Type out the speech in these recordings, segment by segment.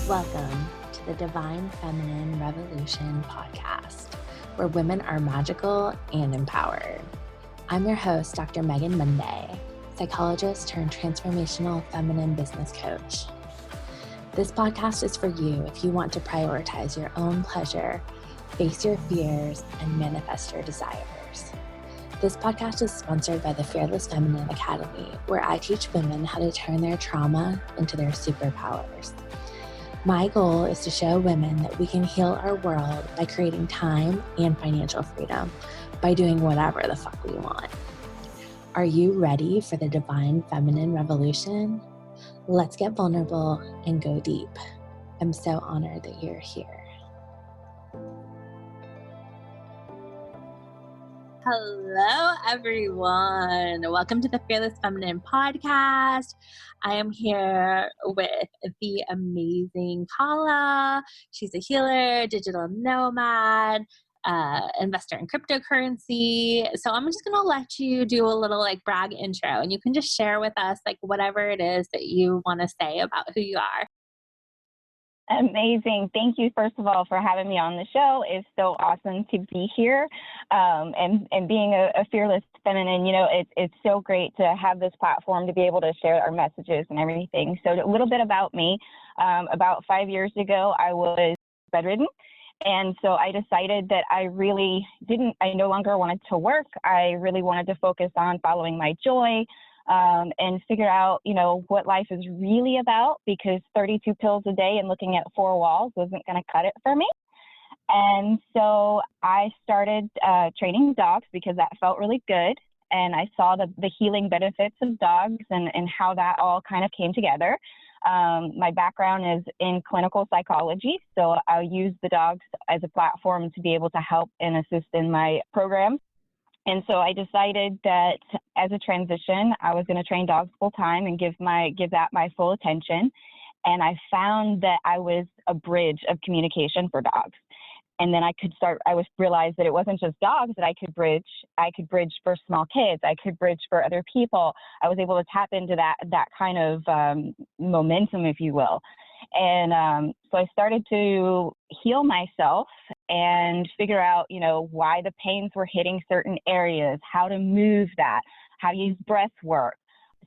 Welcome to the Divine Feminine Revolution podcast, where women are magical and empowered. I'm your host, Dr. Megan Monday, psychologist turned transformational feminine business coach. This podcast is for you if you want to prioritize your own pleasure, face your fears, and manifest your desires. This podcast is sponsored by the Fearless Feminine Academy, where I teach women how to turn their trauma into their superpowers. My goal is to show women that we can heal our world by creating time and financial freedom by doing whatever the fuck we want. Are you ready for the Divine Feminine Revolution? Let's get vulnerable and go deep. I'm so honored that you're here. Hello, everyone. Welcome to the Fearless Feminine podcast. I am here with the amazing Khala. She's a healer, digital nomad, investor in cryptocurrency. So I'm just going to let you do a little brag intro, and you can just share with us whatever it is that you want to say about who you are. Amazing. Thank you, first of all, for having me on the show. It's so awesome to be here. And being a fearless feminine, it's so great to have this platform to be able to share our messages and everything. So a little bit about me. About 5 years ago, I was bedridden. And so I decided that I no longer wanted to work. I really wanted to focus on following my joy. And figure out, what life is really about, because 32 pills a day and looking at 4 walls wasn't going to cut it for me. And so I started training dogs because that felt really good. And I saw the healing benefits of dogs and how that all kind of came together. My background is in clinical psychology, so I'll use the dogs as a platform to be able to help and assist in my program. And so I decided that as a transition, I was going to train dogs full time and give that my full attention. And I found that I was a bridge of communication for dogs. And then I realized that it wasn't just dogs that I could bridge. I could bridge for small kids. I could bridge for other people. I was able to tap into that kind of momentum, if you will. And so I started to heal myself and figure out, why the pains were hitting certain areas, how to move that, how to use breath work.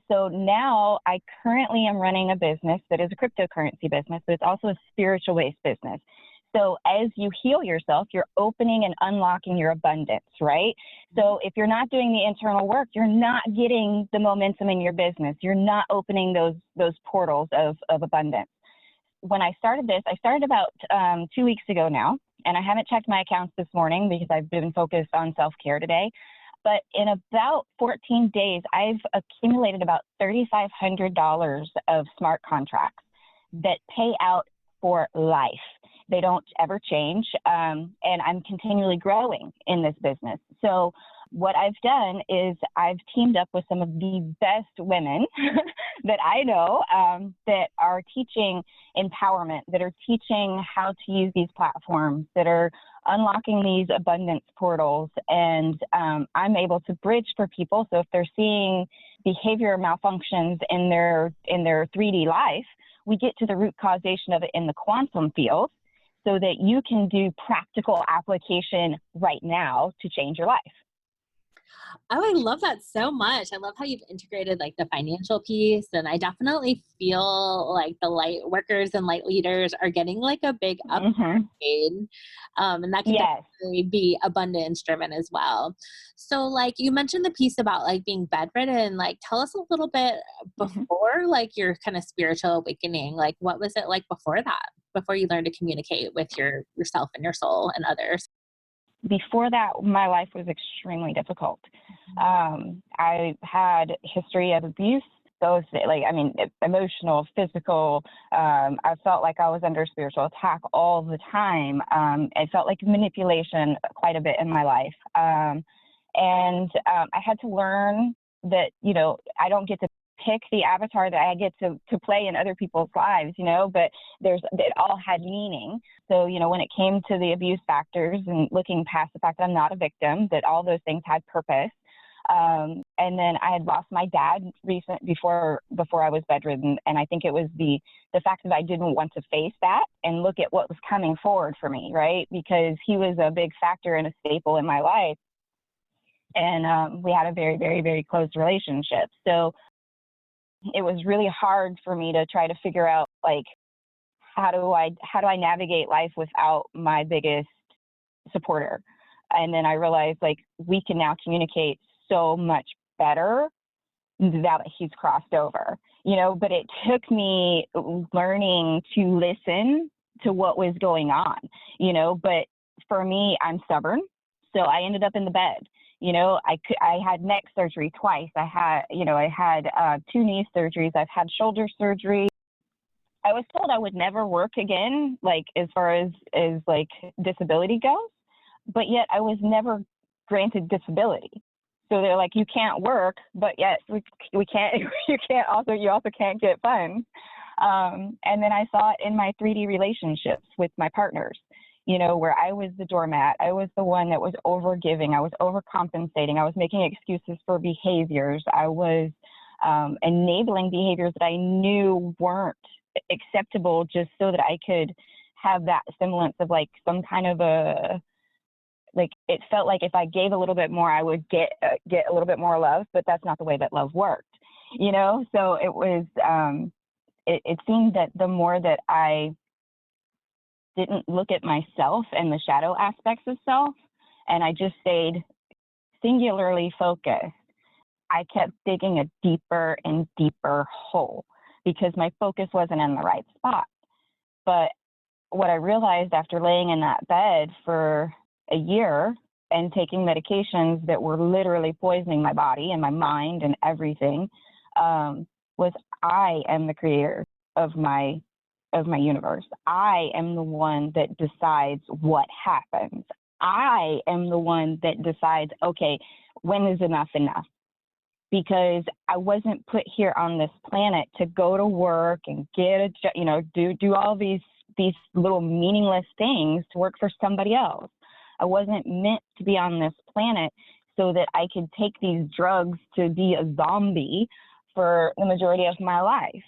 So now I currently am running a business that is a cryptocurrency business, but it's also a spiritual-based business. So as you heal yourself, you're opening and unlocking your abundance, right? So if you're not doing the internal work, you're not getting the momentum in your business. You're not opening those portals of abundance. When I started this, I started about 2 weeks ago now, and I haven't checked my accounts this morning because I've been focused on self-care today. But in about 14 days, I've accumulated about $3,500 of smart contracts that pay out for life. They don't ever change, and I'm continually growing in this business. So what I've done is I've teamed up with some of the best women that I know that are teaching empowerment, that are teaching how to use these platforms, that are unlocking these abundance portals. And I'm able to bridge for people. So if they're seeing behavior malfunctions in their 3D life, we get to the root causation of it in the quantum field so that you can do practical application right now to change your life. Oh, I love that so much. I love how you've integrated the financial piece, and I definitely feel like the light workers and light leaders are getting a big upgrade. And that can definitely be abundance driven as well. So you mentioned the piece about being bedridden. Tell us a little bit before your kind of spiritual awakening. What was it like before that, before you learned to communicate with yourself and your soul and others? Before that, my life was extremely difficult. I had history of abuse, emotional, physical. I felt like I was under spiritual attack all the time. It felt like manipulation quite a bit in my life. And I had to learn that, I don't get to pick the avatar that I get to play in other people's lives, but it all had meaning. So, when it came to the abuse factors and looking past the fact that I'm not a victim, that all those things had purpose, And then I had lost my dad before I was bedridden. And I think it was the fact that I didn't want to face that and look at what was coming forward for me, right? Because he was a big factor and a staple in my life. And we had a very, very, very close relationship. So it was really hard for me to try to figure out, like, how do I navigate life without my biggest supporter? And then I realized, like, we can now communicate so much better now that he's crossed over, but it took me learning to listen to what was going on, but for me, I'm stubborn. So I ended up in the bed. I had neck surgery twice. I had 2 knee surgeries. I've had shoulder surgery. I was told I would never work again, like, as far as like disability goes, but yet I was never granted disability. So they're like, you can't work, but yet we can't, you also can't get funds. And then I saw it in my 3D relationships with my partners, where I was the doormat. I was the one that was overgiving. I was overcompensating. I was making excuses for behaviors. I was enabling behaviors that I knew weren't acceptable just so that I could have that semblance of, like, some kind of like, it felt like if I gave a little bit more, I would get a little bit more love, but that's not the way that love worked, So it was, it seemed that the more that I didn't look at myself and the shadow aspects of self, and I just stayed singularly focused, I kept digging a deeper and deeper hole because my focus wasn't in the right spot. But what I realized after laying in that bed for a year and taking medications that were literally poisoning my body and my mind and everything, was I am the creator of my universe. I am the one that decides what happens. I am the one that decides, okay, when is enough enough? Because I wasn't put here on this planet to go to work and get do all these little meaningless things to work for somebody else. I wasn't meant to be on this planet so that I could take these drugs to be a zombie for the majority of my life.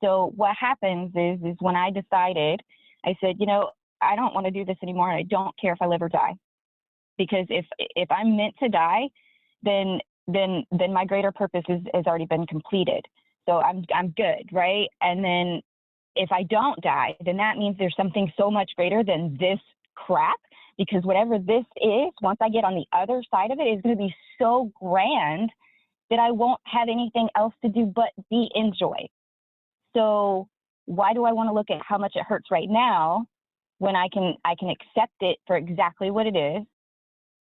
So what happens is when I decided, I said, I don't want to do this anymore. And I don't care if I live or die, because if I'm meant to die, then my greater purpose has already been completed. So I'm good, right? And then if I don't die, then that means there's something so much greater than this crap, because whatever this is, once I get on the other side of it, is going to be so grand that I won't have anything else to do but be in joy. So why do I want to look at how much it hurts right now when I can accept it for exactly what it is?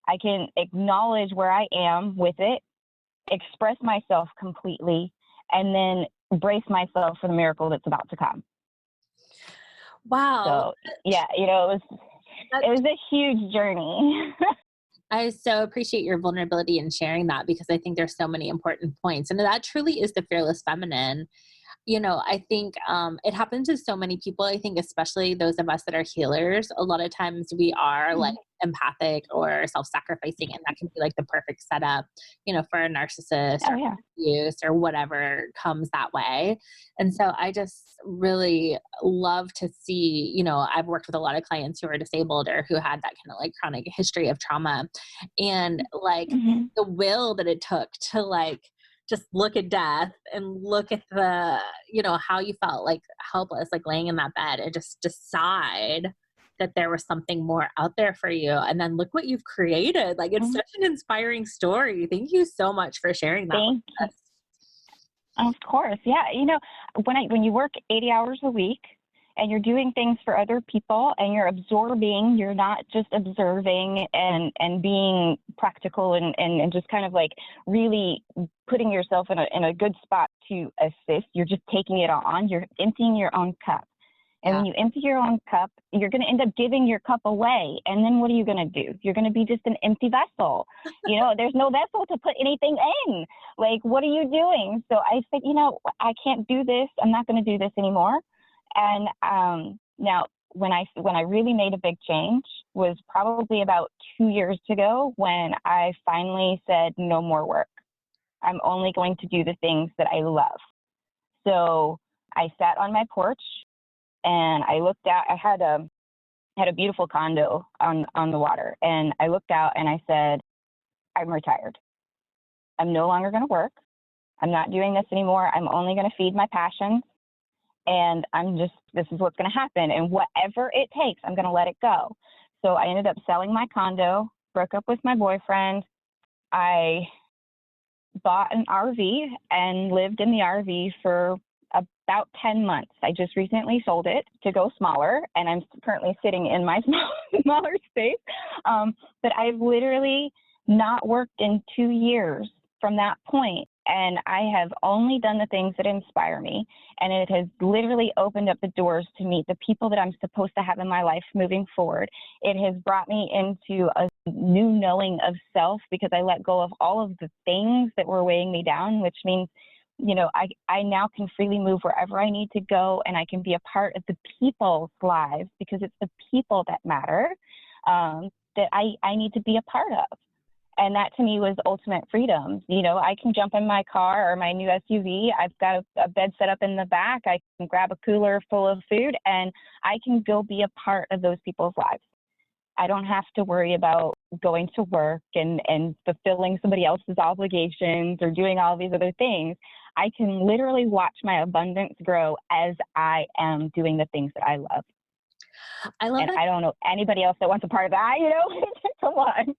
I can acknowledge where I am with it, express myself completely, and then brace myself for the miracle that's about to come. Wow. So yeah, it was a huge journey. I so appreciate your vulnerability in sharing that, because I think there's so many important points. And that truly is the fearless feminine. I think it happens to so many people. I think especially those of us that are healers, a lot of times we are like empathic or self-sacrificing, and that can be like the perfect setup, for a narcissist or abuse or whatever comes that way. And so I just really love to see, I've worked with a lot of clients who are disabled or who had that kind of like chronic history of trauma, and like the will that it took to like just look at death and look at the, how you felt like helpless, like laying in that bed, and just decide that there was something more out there for you. And then look what you've created. Like, it's such an inspiring story. Thank you so much for sharing that with us. Of course. Yeah. When you work 80 hours a week and you're doing things for other people and you're absorbing, you're not just observing and being practical and just kind of like really putting yourself in a good spot to assist. You're just taking it on. You're emptying your own cup. And when you empty your own cup, you're going to end up giving your cup away. And then what are you going to do? You're going to be just an empty vessel. There's no vessel to put anything in. Like, what are you doing? So I said, I can't do this. I'm not going to do this anymore. And now when I really made a big change was probably about 2 years ago, when I finally said no more work. I'm only going to do the things that I love. So I sat on my porch and I looked out. I had a beautiful condo on the water, and I looked out and I said, I'm retired. I'm no longer going to work. I'm not doing this anymore. I'm only going to feed my passions, and this is what's going to happen. And whatever it takes, I'm going to let it go. So I ended up selling my condo, broke up with my boyfriend. I bought an RV and lived in the RV for about 10 months. I just recently sold it to go smaller, and I'm currently sitting in my smaller space. But I've literally not worked in 2 years from that point, and I have only done the things that inspire me, and it has literally opened up the doors to meet the people that I'm supposed to have in my life moving forward. It has brought me into a new knowing of self, because I let go of all of the things that were weighing me down, which means, you know, I now can freely move wherever I need to go, and I can be a part of the people's lives, because it's the people that matter, that I need to be a part of. And that to me was ultimate freedom. You know, I can jump in my car or my new SUV. I've got a bed set up in the back. I can grab a cooler full of food, and I can go be a part of those people's lives. I don't have to worry about going to work and fulfilling somebody else's obligations or doing all these other things. I can literally watch my abundance grow as I am doing the things that I love. I love and that. I don't know anybody else that wants a part of that, you know? Come on.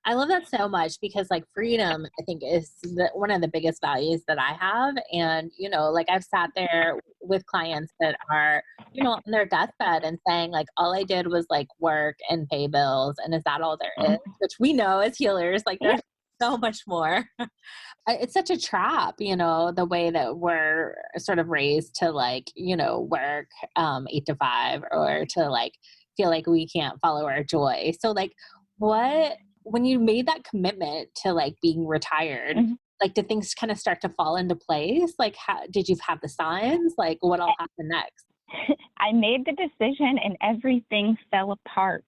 I love that so much, because like freedom, I think, is one of the biggest values that I have. And, you know, like I've sat there with clients that are, you know, on their deathbed and saying like, all I did was like work and pay bills. And is that all there is? Which we know as healers, like there's so much more. It's such a trap, you know, the way that we're sort of raised to like, you know, work 8 to 5, or to like feel like we can't follow our joy. So like, when you made that commitment to like being retired, like did things kind of start to fall into place? Like how did you have the signs? Like what all happened next? I made the decision and everything fell apart.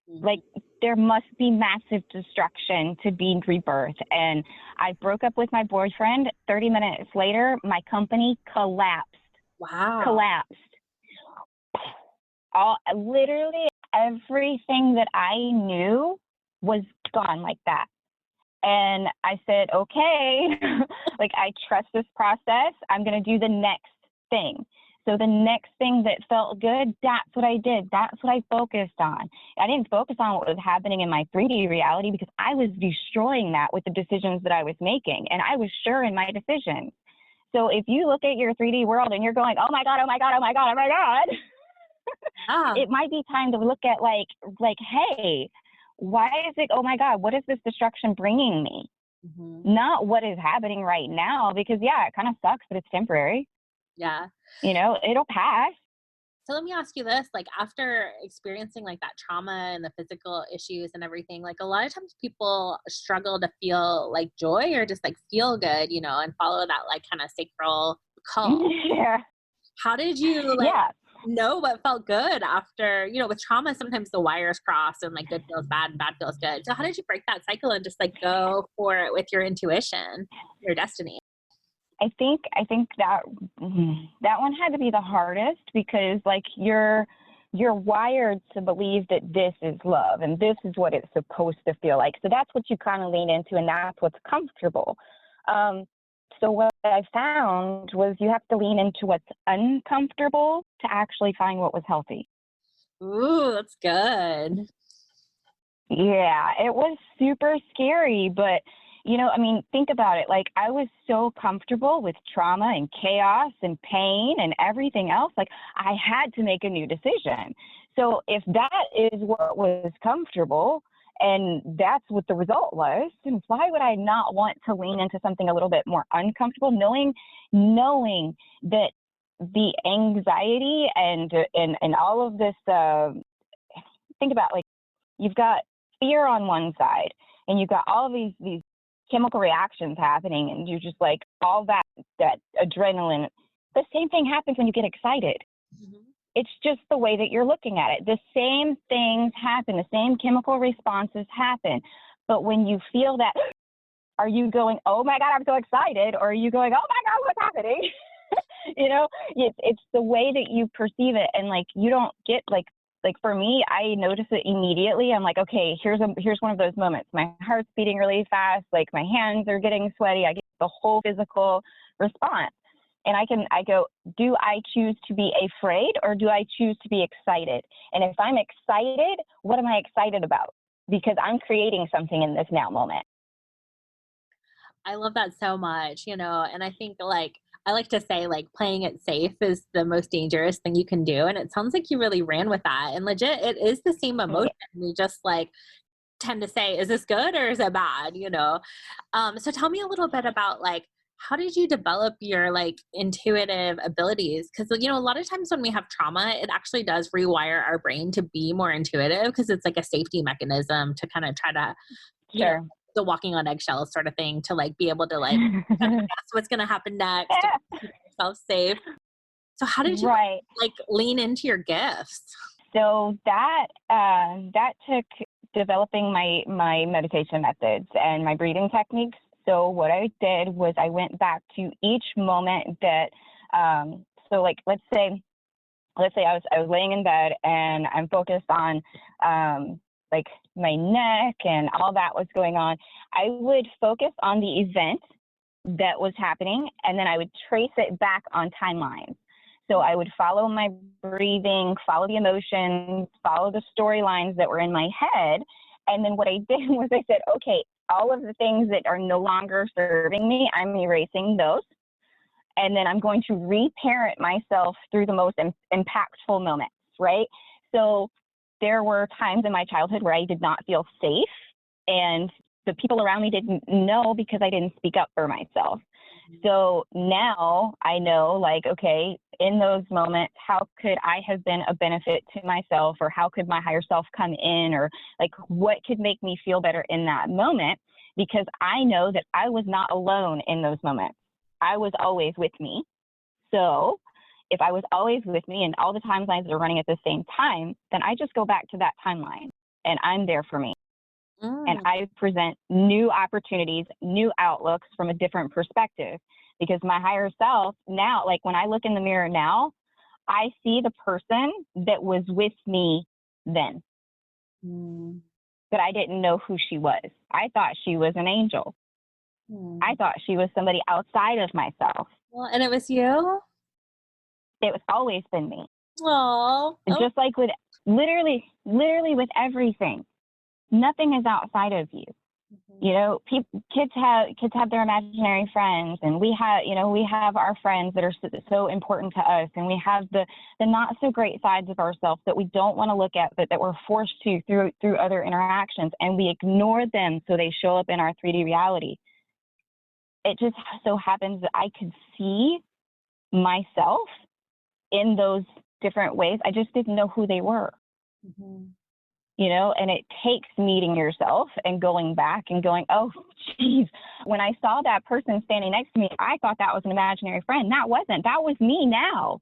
Like there must be massive destruction to be rebirth. And I broke up with my boyfriend. 30 minutes later, my company collapsed. Wow. Collapsed. Literally everything that I knew was gone like that. And I said, okay, like I trust this process. I'm going to do the next thing. So the next thing that felt good, that's what I did. That's what I focused on. I didn't focus on what was happening in my 3D reality, because I was destroying that with the decisions that I was making. And I was sure in my decisions. So if you look at your 3D world and you're going, oh my God, oh my God, oh my God, oh my God, it might be time to look at like, hey, why is it, oh my God, what is this destruction bringing me? Not what is happening right now, because yeah, it kind of sucks, but it's temporary. Yeah. You know, it'll pass. So let me ask you this, like after experiencing like that trauma and the physical issues and everything, like a lot of times people struggle to feel like joy or just like feel good, you know, and follow that like kind of sacral call. Yeah. How did you like know what felt good after, you know, with trauma, sometimes the wires cross and like good feels bad and bad feels good. So how did you break that cycle and just like go for it with your intuition, your destiny? I think that that one had to be the hardest, because like you're wired to believe that this is love and this is what it's supposed to feel like. So that's what you kind of lean into, and that's what's comfortable. So what I found was you have to lean into what's uncomfortable to actually find what was healthy. Ooh, that's good. Yeah, it was super scary, but you know, I mean, think about it. Like I was so comfortable with trauma and chaos and pain and everything else. Like I had to make a new decision. So if that is what was comfortable and that's what the result was, then why would I not want to lean into something a little bit more uncomfortable, knowing that the anxiety and all of this, think about like you've got fear on one side and you've got all of these chemical reactions happening, and you're just like all that adrenaline. The same thing happens when you get excited. It's just the way that you're looking at it. The same things happen, the same chemical responses happen. But when you feel that Are you going, oh my God, I'm so excited? Or are you going, oh my God, what's happening? You know, it's the way that you perceive it. And like, you don't get like for me, I notice it immediately. I'm like, okay, here's one of those moments. My heart's beating really fast. Like my hands are getting sweaty. I get the whole physical response. And I go, do I choose to be afraid or do I choose to be excited? And if I'm excited, what am I excited about? Because I'm creating something in this now moment. I love that so much, you know, and I think like, I like to say like playing it safe is the most dangerous thing you can do. And it sounds like you really ran with that, and legit, it is the same emotion. We just like tend to say, is this good or is it bad? You know? So tell me a little bit about like, how did you develop your like intuitive abilities? Because, you know, a lot of times when we have trauma, it actually does rewire our brain to be more intuitive because it's like a safety mechanism to kind of try to, you know, Sure. the walking on eggshells sort of thing to like be able to like kind of guess what's going to happen next to keep yourself safe. So how did you Right. like lean into your gifts? So that took developing my meditation methods and my breathing techniques. So what I did was I went back to each moment that so like let's say I was laying in bed and I'm focused on like my neck and all that was going on. I would focus on the event that was happening, and then I would trace it back on timelines. So I would follow my breathing, follow the emotions, follow the storylines that were in my head. And then what I did was I said, okay, all of the things that are no longer serving me, I'm erasing those. And then I'm going to reparent myself through the most impactful moments, right? So there were times in my childhood where I did not feel safe, and the people around me didn't know because I didn't speak up for myself. So now I know, like, okay, in those moments, how could I have been a benefit to myself, or how could my higher self come in, or like what could make me feel better in that moment? Because I know that I was not alone in those moments. I was always with me. So if I was always with me and all the timelines are running at the same time, then I just go back to that timeline and I'm there for me. And I present new opportunities, new outlooks from a different perspective, because my higher self now, like when I look in the mirror now, I see the person that was with me then, but I didn't know who she was. I thought she was an angel. I thought she was somebody outside of myself. Well, and it was you? It was always been me. Oh. Just like with literally with everything. Nothing is outside of you. You know, kids have their imaginary friends, and we have our friends that are so important to us, and we have the not so great sides of ourselves that we don't want to look at, but that we're forced to through other interactions, and we ignore them so they show up in our 3D reality. It just so happens that I could see myself in those different ways. I just didn't know who they were. You know, and it takes meeting yourself and going back and going, oh, geez, when I saw that person standing next to me, I thought that was an imaginary friend. That wasn't. That was me now.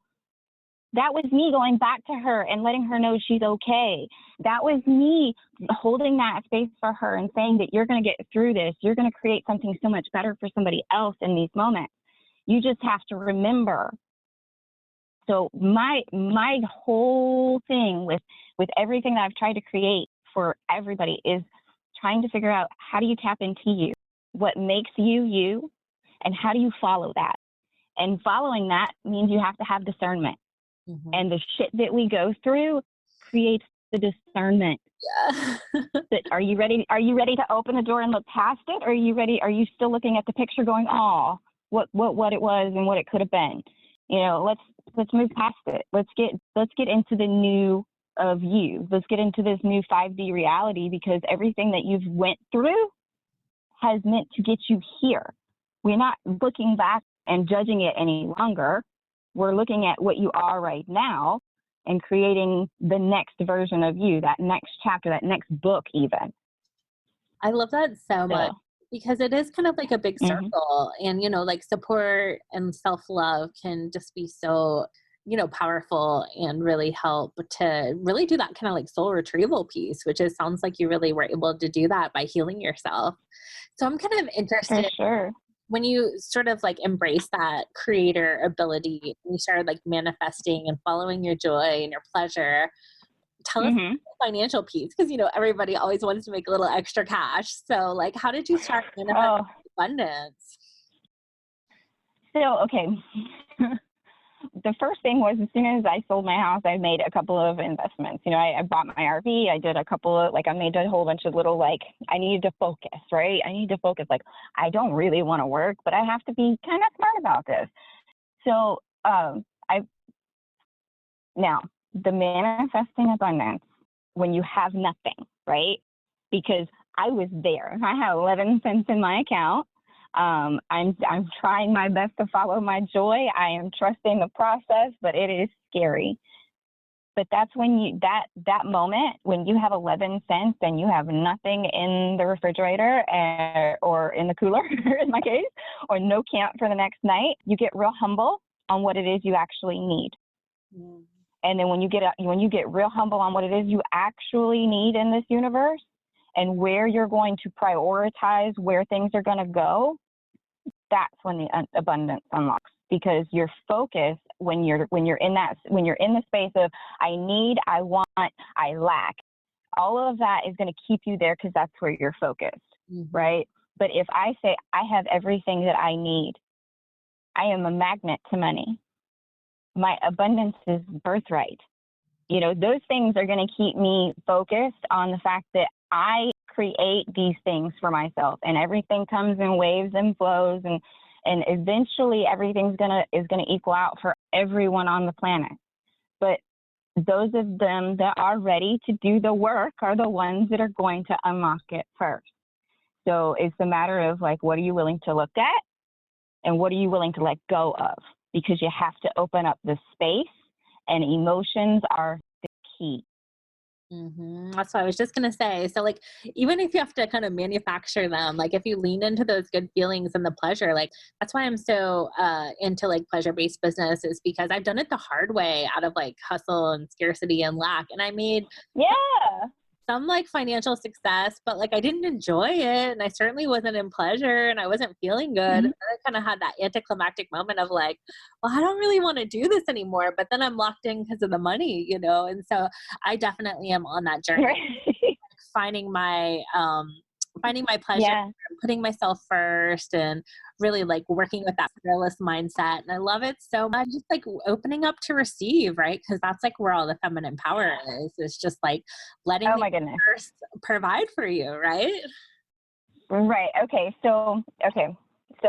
That was me going back to her and letting her know she's okay. That was me holding that space for her and saying that you're going to get through this. You're going to create something so much better for somebody else in these moments. You just have to remember. So my whole thing with everything that I've tried to create for everybody is trying to figure out, how do you tap into you? What makes you you? And how do you follow that? And following that means you have to have discernment. And the shit that we go through creates the discernment. Yeah. Are you ready? Are you ready to open the door and look past it? Or are you ready? Are you still looking at the picture going, oh, what it was and what it could have been? You know, let's move past it. Let's get into the new of you. Let's get into this new 5D reality, because everything that you've went through has meant to get you here. We're not looking back and judging it any longer. We're looking at what you are right now and creating the next version of you, that next chapter, that next book even. I love that so much, because it is kind of like a big circle, and, you know, like support and self-love can just be so powerful and really help to really do that kind of like soul retrieval piece, which is sounds like you really were able to do that by healing yourself. So I'm kind of For interested sure. when you sort of like embrace that creator ability and you started like manifesting and following your joy and your pleasure. Tell us Mm-hmm. the financial piece, because everybody always wants to make a little extra cash. So like, how did you start manifesting Oh, abundance? so, okay. The first thing was, as soon as I sold my house, I made a couple of investments. I bought my RV. I did a couple of, I made a whole bunch of little, I needed to focus, right? I need to focus. I don't really want to work, but I have to be kind of smart about this. So, now the manifesting abundance when you have nothing, right? Because I was there. I had 11 cents in my account. I'm trying my best to follow my joy. I am trusting the process, but it is scary. But that's when that moment when you have 11 cents and you have nothing in the refrigerator or in the cooler, in my case, or no camp for the next night, you get real humble on what it is you actually need. Mm. And then when you get real humble on what it is you actually need in this universe and where you're going to prioritize where things are going to go, that's when the abundance unlocks, because your focus when you're in the space of I need, I want, I lack, all of that is going to keep you there because that's where you're focused, right? But if I say I have everything that I need, I am a magnet to money. My abundance is birthright. Those things are going to keep me focused on the fact that I create these things for myself, and everything comes in waves and flows, and eventually everything's is gonna equal out for everyone on the planet. But those of them that are ready to do the work are the ones that are going to unlock it first. So it's a matter of what are you willing to look at, and what are you willing to let go of? Because you have to open up the space, and emotions are the key. That's what I was just going to say. So even if you have to kind of manufacture them, if you lean into those good feelings and the pleasure, that's why I'm so into pleasure-based business, is because I've done it the hard way out of hustle and scarcity and lack. And I made some financial success, but I didn't enjoy it, and I certainly wasn't in pleasure, and I wasn't feeling good. And I kind of had that anticlimactic moment of well, I don't really want to do this anymore, but then I'm locked in because of the money, and so I definitely am on that journey, right? finding my pleasure, putting myself first, and really working with that fearless mindset. And I love it so much. Just opening up to receive, right? Because that's where all the feminine power is. It's just letting the universe provide for you, right? Right. Okay. So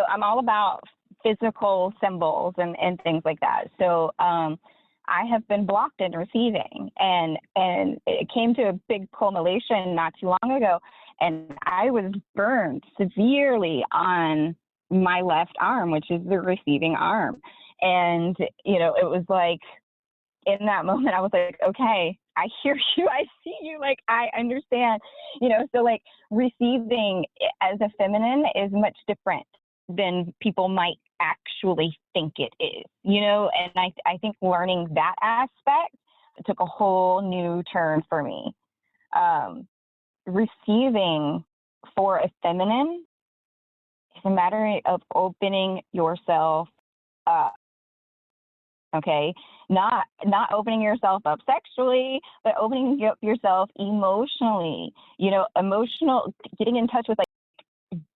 I'm all about physical symbols and things like that. So I have been blocked in receiving, and it came to a big culmination not too long ago, and I was burned severely on my left arm, which is the receiving arm. And it was in that moment I was okay, I hear you, I see you, I understand, so receiving as a feminine is much different than people might actually think it is, and I think learning that aspect took a whole new turn for me. Receiving for a feminine is a matter of opening yourself up. Okay, not opening yourself up sexually, but opening up yourself emotionally. Emotional, getting in touch with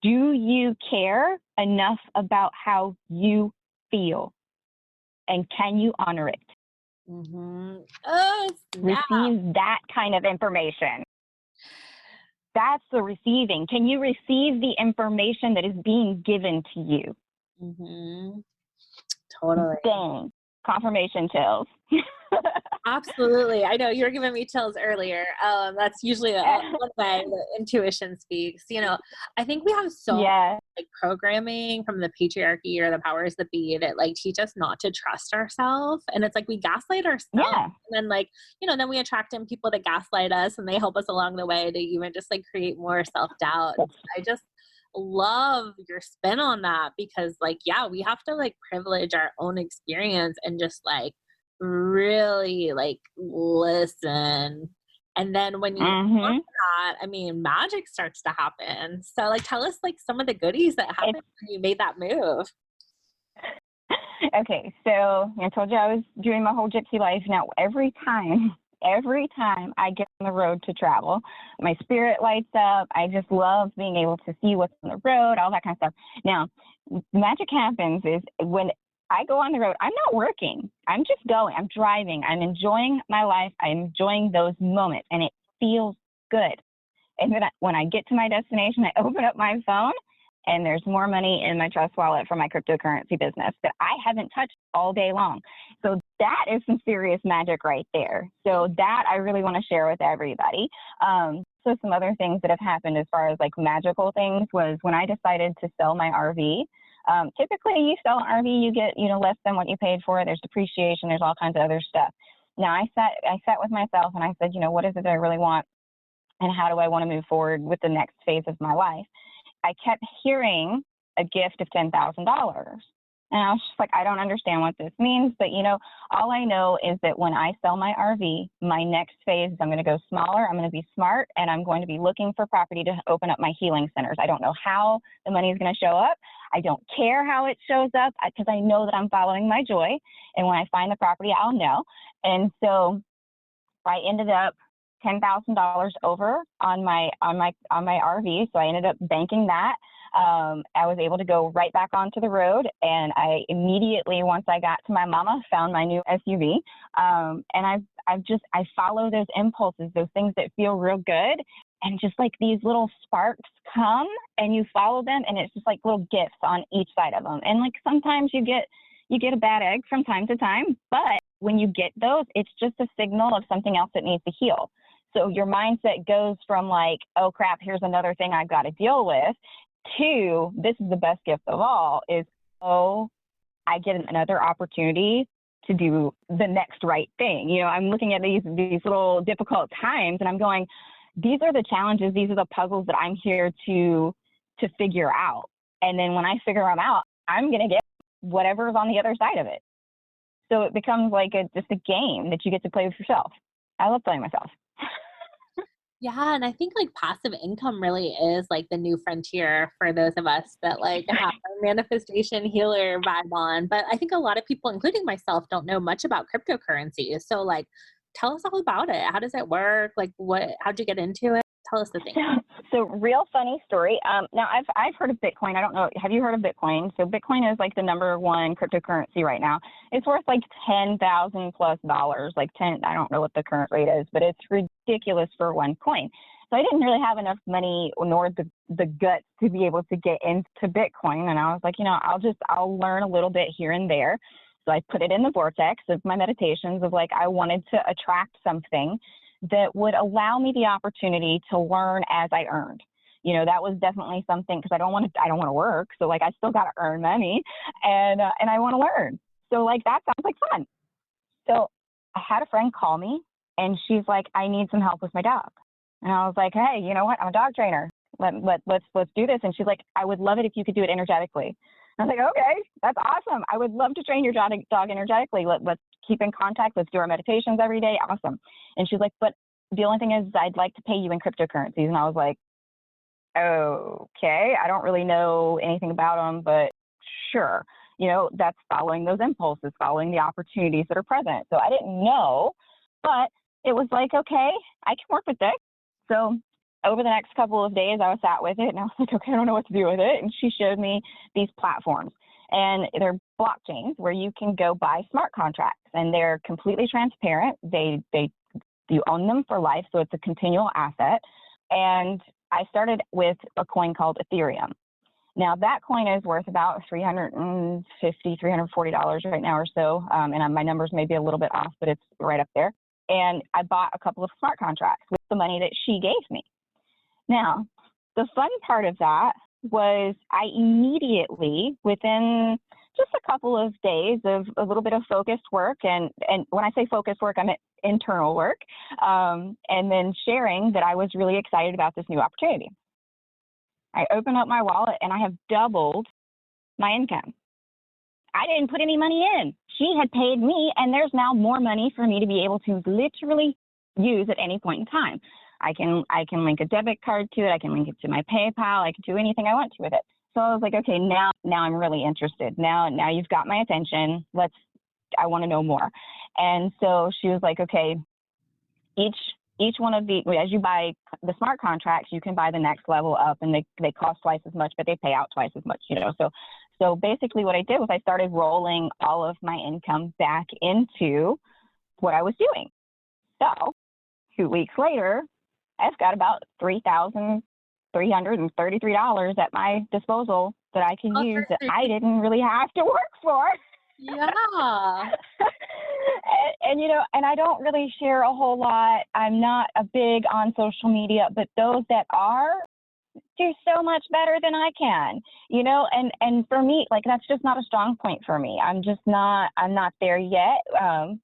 do you care enough about how you feel? And can you honor it? Receive that kind of information. That's the receiving. Can you receive the information that is being given to you? Totally. Dang. Confirmation chills. Absolutely. I know you were giving me chills earlier. That's usually one way that intuition speaks. I think we have so much programming from the patriarchy or the powers that be that teach us not to trust ourselves. And it's we gaslight ourselves. Yeah. And then then we attract in people that gaslight us, and they help us along the way to even just create more self-doubt. I just love your spin on that, because we have to privilege our own experience and just really like listen. And then when you Mm-hmm. that, I mean, magic starts to happen. So like tell us like some of the goodies that happened when you made that move. Okay, so I told you I was doing my whole gypsy life. Now, every time I get on the road to travel, my spirit lights up. I just love being able to see what's on the road, all that kind of stuff. Now, magic happens is when I go on the road, I'm not working. I'm just going. I'm driving. I'm enjoying my life. I'm enjoying those moments, and it feels good. And then when I get to my destination, I open up my phone, and there's more money in my trust wallet for my cryptocurrency business that I haven't touched all day long. So that is some serious magic right there. So that I really want to share with everybody. So some other things that have happened as far as like magical things was when I decided to sell my RV. Typically you sell an RV, you get, less than what you paid for it. There's depreciation, there's all kinds of other stuff. Now I sat with myself and I said, what is it that I really want? And how do I want to move forward with the next phase of my life? I kept hearing a gift of $10,000. And I was just like, I don't understand what this means. But, all I know is that when I sell my RV, my next phase is I'm going to go smaller. I'm going to be smart, and I'm going to be looking for property to open up my healing centers. I don't know how the money is going to show up. I don't care how it shows up because I know that I'm following my joy. And when I find the property, I'll know. And so I ended up $10,000 over on my RV. So I ended up banking that. I was able to go right back onto the road, and I immediately, once I got to my mama, found my new SUV. And I follow those impulses, those things that feel real good. And just like these little sparks come and you follow them, and it's just like little gifts on each side of them. And like sometimes you get a bad egg from time to time, but when you get those, it's just a signal of something else that needs to heal. So your mindset goes from like, oh crap, here's another thing I've got to deal with, to this is the best gift of all is, oh, I get another opportunity to do the next right thing. I'm looking at these little difficult times and I'm going, these are the challenges, these are the puzzles that I'm here to figure out. And then when I figure them out, I'm going to get whatever's on the other side of it. So it becomes like just a game that you get to play with yourself. I love playing myself. Yeah, and I think like passive income really is like the new frontier for those of us that like have a manifestation healer vibe on. But I think a lot of people, including myself, don't know much about cryptocurrency. So like tell us all about it. How does it work? Like how'd you get into it? Tell us the thing. So real funny story. Now I've heard of Bitcoin. I don't know. Have you heard of Bitcoin? So Bitcoin is like the number one cryptocurrency right now. It's worth like $10,000 plus. Like 10. I don't know what the current rate is, but it's ridiculous for one coin. So I didn't really have enough money nor the guts to be able to get into Bitcoin. And I was like, I'll learn a little bit here and there. So I put it in the vortex of my meditations of like, I wanted to attract something that would allow me the opportunity to learn as I earned. That was definitely something because I don't want to work. So like I still got to earn money and I want to learn. So like that sounds like fun. So I had a friend call me and she's like, I need some help with my dog. And I was like, hey, you know what? I'm a dog trainer. Let's do this. And she's like, I would love it if you could do it energetically. I was like, okay, that's awesome. I would love to train your dog energetically. Let's keep in contact. Let's do our meditations every day. Awesome. And she's like, but the only thing is I'd like to pay you in cryptocurrencies. And I was like, okay, I don't really know anything about them, but sure. That's following those impulses, following the opportunities that are present. So I didn't know, but it was like, okay, I can work with this. So over the next couple of days, I was sat with it and I was like, okay, I don't know what to do with it. And she showed me these platforms and they're blockchains where you can go buy smart contracts and they're completely transparent. You own them for life. So it's a continual asset. And I started with a coin called Ethereum. Now that coin is worth about $340 right now or so. And my numbers may be a little bit off, but it's right up there. And I bought a couple of smart contracts with the money that she gave me. Now, the fun part of that was I immediately, within just a couple of days of a little bit of focused work, and when I say focused work, I mean internal work, and then sharing that I was really excited about this new opportunity. I opened up my wallet and I have doubled my income. I didn't put any money in. She had paid me, and there's now more money for me to be able to literally use at any point in time. I can link a debit card to it. I can link it to my PayPal. I can do anything I want to with it. So I was like, okay, now I'm really interested. Now you've got my attention. I want to know more. And so she was like, okay, each one of the, as you buy the smart contracts, you can buy the next level up, and they cost twice as much, but they pay out twice as much, So basically what I did was I started rolling all of my income back into what I was doing. So 2 weeks later, I've got about $3,333 at my disposal that I can use that I didn't really have to work for. Yeah. and I don't really share a whole lot. I'm not a big on social media, but those that are do so much better than I can, and for me, like, that's just not a strong point for me. I'm not there yet,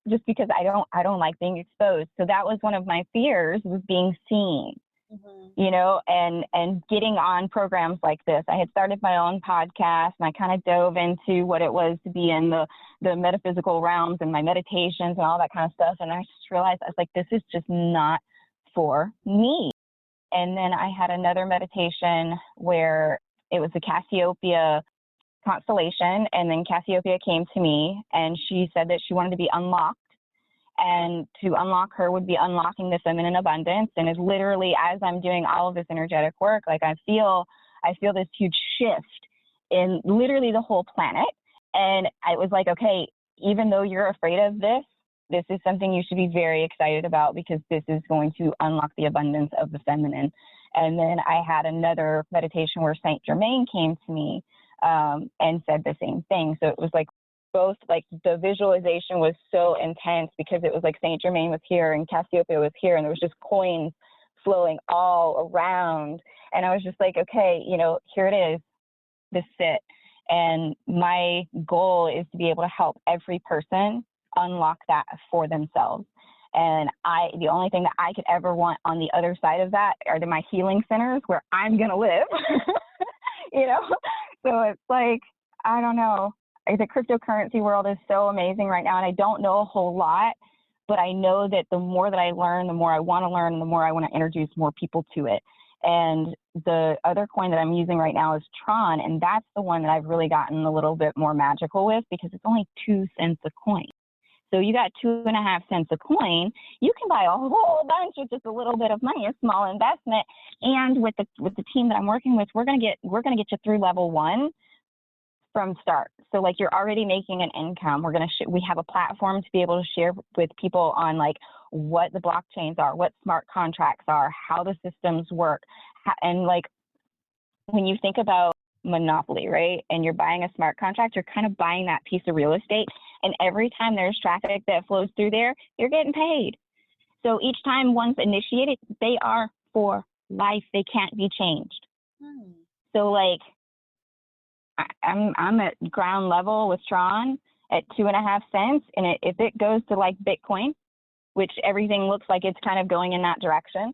just because I don't like being exposed. So that was one of my fears, was being seen. And getting on programs like this. I had started my own podcast, and I kind of dove into what it was to be in the metaphysical realms and my meditations and all that kind of stuff. And I just realized, I was like, this is just not for me. And then I had another meditation where it was the Cassiopeia constellation. And then Cassiopeia came to me, and she said that she wanted to be unlocked. And to unlock her would be unlocking the feminine abundance. And it's literally, as I'm doing all of this energetic work, like I feel this huge shift in literally the whole planet. And I was like, okay, even though you're afraid of this is something you should be very excited about, because this is going to unlock the abundance of the feminine. And then I had another meditation where Saint Germain came to me and said the same thing. So it was like, both, like, the visualization was so intense, because it was like Saint Germain was here and Cassiopeia was here, and there was just coins flowing all around. And I was just like, okay, here it is, this is it. And my goal is to be able to help every person unlock that for themselves. And the only thing that I could ever want on the other side of that are my healing centers where I'm going to live, So it's like, I don't know. The cryptocurrency world is so amazing right now, and I don't know a whole lot, but I know that the more that I learn, the more I want to learn, and the more I want to introduce more people to it. And the other coin that I'm using right now is Tron, and that's the one that I've really gotten a little bit more magical with, because it's only 2 cents a coin. So you got 2.5 cents a coin, you can buy a whole bunch with just a little bit of money, a small investment. And with the team that I'm working with, we're gonna get you through level 1 from start. So like, you're already making an income. We have a platform to be able to share with people on like what the blockchains are, what smart contracts are, how the systems work. And like, when you think about monopoly, right? And you're buying a smart contract, you're kind of buying that piece of real estate. And every time there's traffic that flows through there, you're getting paid. So each time one's initiated, they are for life. They can't be changed. So like, I'm at ground level with Tron at 2.5 cents. And if it goes to like Bitcoin, which everything looks like it's kind of going in that direction,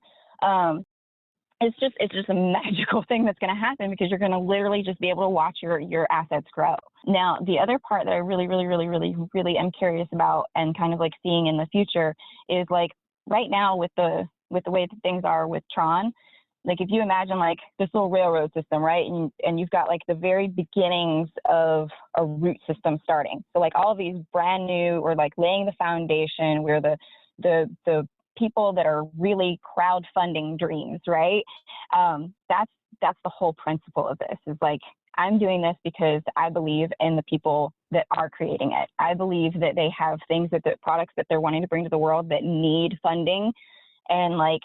it's just a magical thing that's going to happen, because you're going to literally just be able to watch your assets grow. Now, the other part that I really, really, really, really, really am curious about, and kind of like seeing in the future, is like, right now with the way that things are with Tron, like, if you imagine like this little railroad system, right? And you've got like the very beginnings of a root system starting. So like all of these brand new, or like laying the foundation, where the people that are really crowdfunding dreams, right? That's the whole principle of this, is like, I'm doing this because I believe in the people that are creating it. I believe that they have things, that the products that they're wanting to bring to the world, that need funding. And like,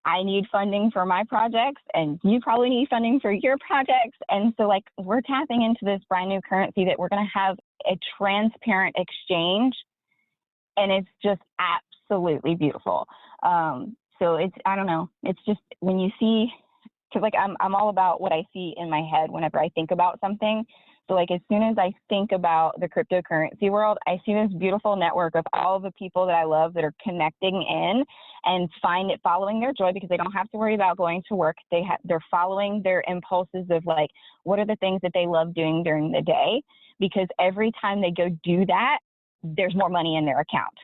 I need funding for my projects, and you probably need funding for your projects. And so like, we're tapping into this brand new currency that we're going to have a transparent exchange, and it's just absolutely beautiful. So I don't know, it's just, when you see, because like, I'm all about what I see in my head whenever I think about something. So like as soon as I think about the cryptocurrency world, I see this beautiful network of all of the people that I love that are connecting in and following their joy, because they don't have to worry about going to work. They're following their impulses of like, what are the things that they love doing during the day? Because every time they go do that, there's more money in their account.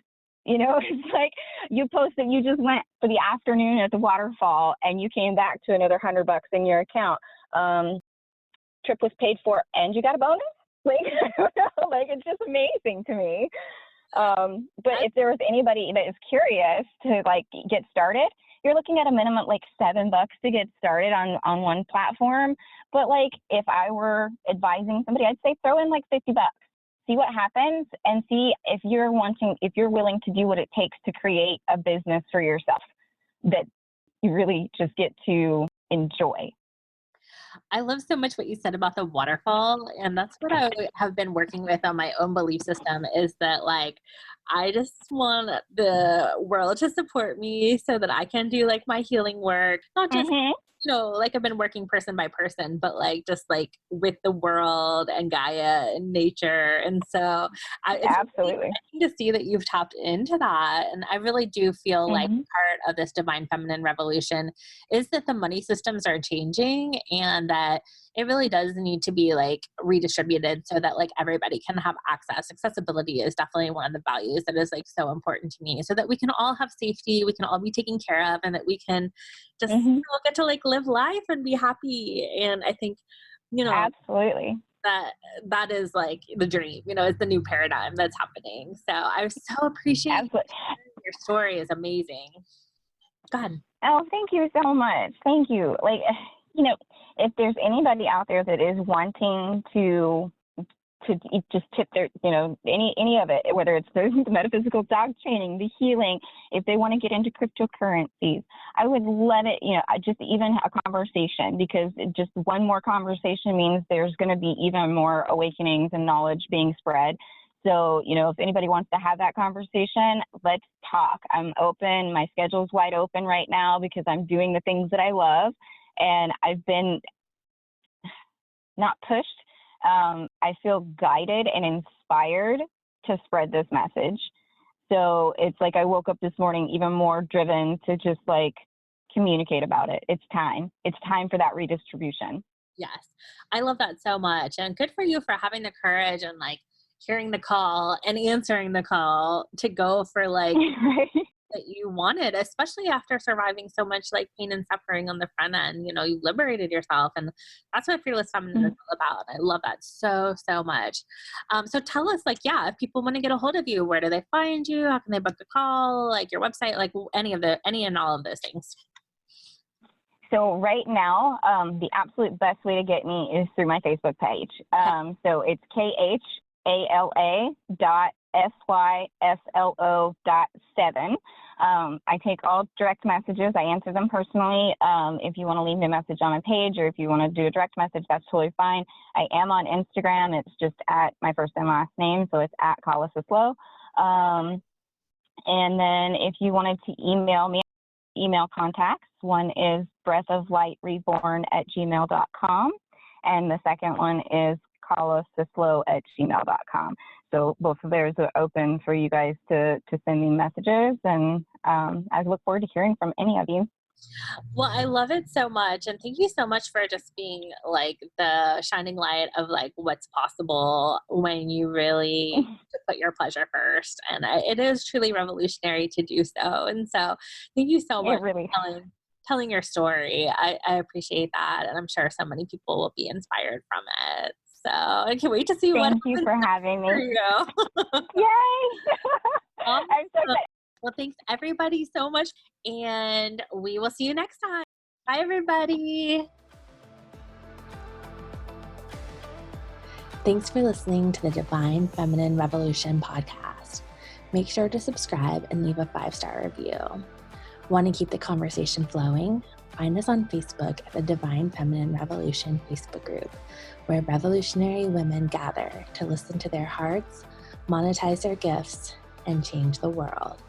It's like you posted, you just went for the afternoon at the waterfall and you came back to another $100 in your account. Trip was paid for and you got a bonus. Like, I don't know, like it's just amazing to me. But if there was anybody that is curious to like get started, you're looking at a minimum like $7 to get started on one platform. But like if I were advising somebody, I'd say throw in like $50. See what happens and see if you're willing to do what it takes to create a business for yourself that you really just get to enjoy. I love so much what you said about the waterfall. And that's what I have been working with on my own belief system, is that like, I just want the world to support me so that I can do like my healing work, not just like I've been working person by person, but like just like with the world and Gaia and nature. And so it's absolutely really exciting to see that you've tapped into that. And I really do feel like part of this divine feminine revolution is that the money systems are changing, and that it really does need to be like redistributed so that like everybody can have access. Accessibility is definitely one of the values that is like so important to me, so that we can all have safety, we can all be taken care of, and that we can just get to like live life and be happy. And I think, absolutely, that is like the dream, it's the new paradigm that's happening. So I so appreciate your story is amazing. Go ahead. Oh, thank you so much. Thank you. Like, if there's anybody out there that is wanting to just tip their, any of it, whether it's the metaphysical dog training, the healing, if they want to get into cryptocurrencies, I would let it, just even a conversation, because just one more conversation means there's going to be even more awakenings and knowledge being spread. So, if anybody wants to have that conversation, let's talk. I'm open. My schedule's wide open right now because I'm doing the things that I love. And I've been not pushed. I feel guided and inspired to spread this message. So it's like I woke up this morning even more driven to just like communicate about it. It's time. It's time for that redistribution. Yes. I love that so much. And good for you for having the courage and like hearing the call and answering the call to go for like that you wanted, especially after surviving so much like pain and suffering on the front end. You liberated yourself, and that's what Fearless Feminine is all about. I love that so much. So tell us, like, if people want to get a hold of you, where do they find you? How can they book a call? Like your website, like any and all of those things. So right now, the absolute best way to get me is through my Facebook page. So it's KHALA.SYSLO.7. I take all direct messages. I answer them personally. If you want to leave me a message on my page, or if you want to do a direct message, that's totally fine. I am on Instagram. It's just at my first and last name. So it's at Khala Syslo. And then if you wanted to email me, email contacts. One is breathoflightreborn@gmail.com. And the second one is khalasyslo@gmail.com. So both of those are open for you guys to send me messages, and I look forward to hearing from any of you. Well, I love it so much. And thank you so much for just being like the shining light of like what's possible when you really put your pleasure first. And it is truly revolutionary to do so. And so thank you so much for telling your story. I appreciate that. And I'm sure so many people will be inspired from it. So I can't wait to see what happens. Thank you for having me. Yay! I'm so excited. Well, thanks everybody so much, and we will see you next time. Bye, everybody. Thanks for listening to the Divine Feminine Revolution podcast. Make sure to subscribe and leave a 5-star review. Want to keep the conversation flowing? Find us on Facebook at the Divine Feminine Revolution Facebook group, where revolutionary women gather to listen to their hearts, monetize their gifts, and change the world.